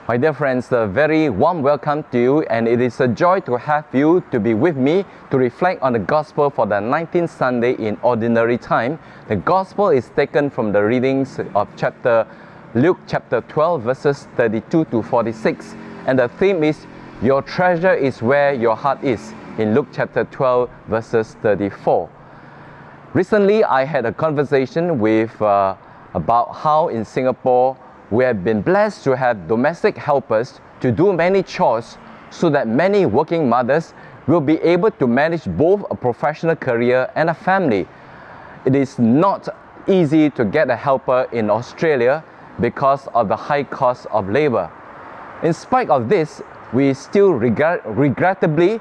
My dear friends, a very warm welcome to you, and it is a joy to have you to be with me to reflect on the Gospel for the 19th Sunday in Ordinary Time. The Gospel is taken from the readings of Luke chapter 12 verses 32 to 46, and the theme is Your treasure is where your heart is, in Luke chapter 12 verses 34. Recently, I had a conversation about how in Singapore we have been blessed to have domestic helpers to do many chores so that many working mothers will be able to manage both a professional career and a family. It is not easy to get a helper in Australia because of the high cost of labor. In spite of this, we still regrettably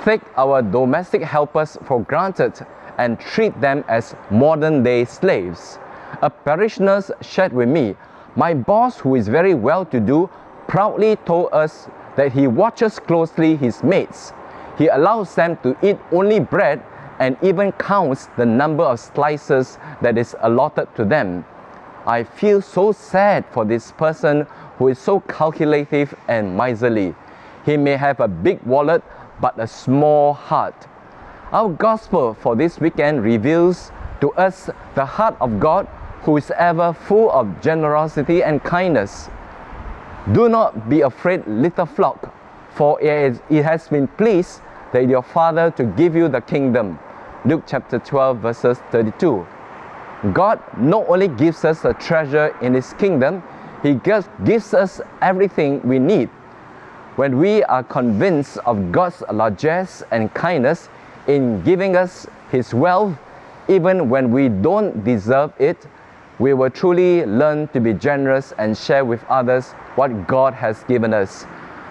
take our domestic helpers for granted and treat them as modern-day slaves. A parishioner shared with me, "My boss, who is very well-to-do, proudly told us that he watches closely his mates. He allows them to eat only bread and even counts the number of slices that is allotted to them. I feel so sad for this person who is so calculative and miserly. He may have a big wallet but a small heart." Our gospel for this weekend reveals to us the heart of God, who is ever full of generosity and kindness. "Do not be afraid, little flock, for it has been pleased that your Father to give you the kingdom." Luke chapter 12 verses 32. God not only gives us a treasure in His kingdom, He gives us everything we need. When we are convinced of God's largesse and kindness in giving us His wealth, even when we don't deserve it, we will truly learn to be generous and share with others what God has given us.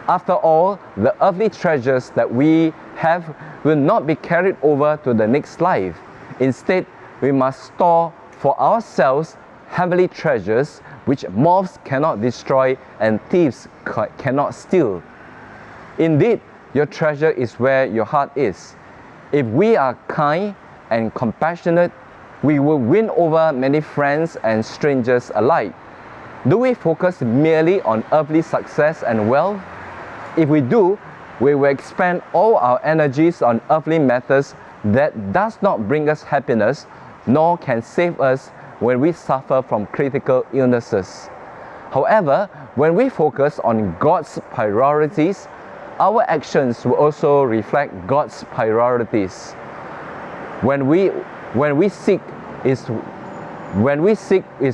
After all, the earthly treasures that we have will not be carried over to the next life. Instead, we must store for ourselves heavenly treasures which moths cannot destroy and thieves cannot steal. Indeed, your treasure is where your heart is. If we are kind and compassionate, we will win over many friends and strangers alike. Do we focus merely on earthly success and wealth? If we do, we will expend all our energies on earthly matters that does not bring us happiness, nor can save us when we suffer from critical illnesses. However, when we focus on God's priorities, our actions will also reflect God's priorities. When we seek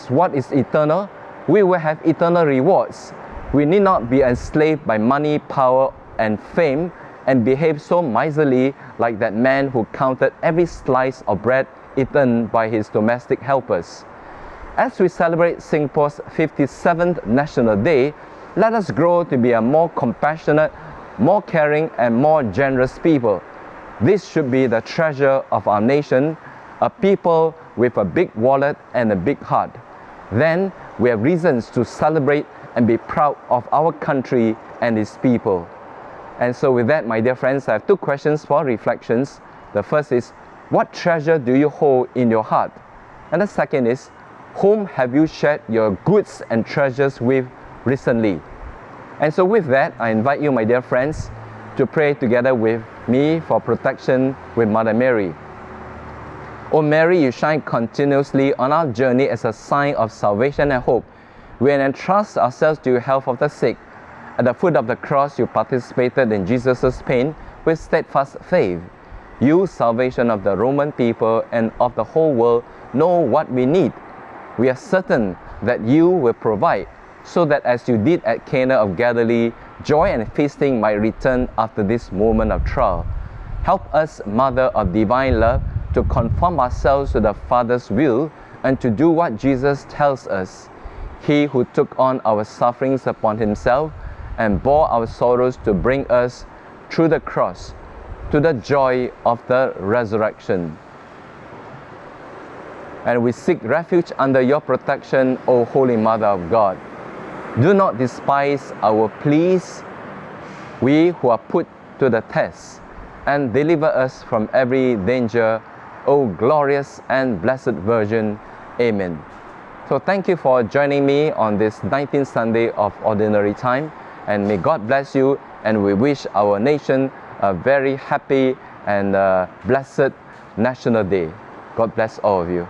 what is eternal, we will have eternal rewards. We need not be enslaved by money, power, and fame and behave so miserly like that man who counted every slice of bread eaten by his domestic helpers. As we celebrate Singapore's 57th National Day, let us grow to be a more compassionate, more caring, and more generous people. This should be the treasure of our nation, a people with a big wallet and a big heart. Then we have reasons to celebrate and be proud of our country and its people. And so with that, my dear friends, I have two questions for reflections. The first is, what treasure do you hold in your heart? And the second is, whom have you shared your goods and treasures with recently? And so with that, I invite you, my dear friends, to pray together with me for protection with Mother Mary. O Mary, you shine continuously on our journey as a sign of salvation and hope. We entrust ourselves to your health of the sick. At the foot of the cross, you participated in Jesus' pain with steadfast faith. You, salvation of the Roman people and of the whole world, know what we need. We are certain that you will provide, so that as you did at Cana of Galilee, joy and feasting might return after this moment of trial. Help us, Mother of Divine Love, to conform ourselves to the Father's will and to do what Jesus tells us. He who took on our sufferings upon Himself and bore our sorrows to bring us through the cross to the joy of the resurrection. And we seek refuge under your protection, O Holy Mother of God. Do not despise our pleas, we who are put to the test, and deliver us from every danger, O glorious and blessed Virgin. Amen. So thank you for joining me on this 19th Sunday of Ordinary Time, and may God bless you, and we wish our nation a very happy and blessed National Day. God bless all of you.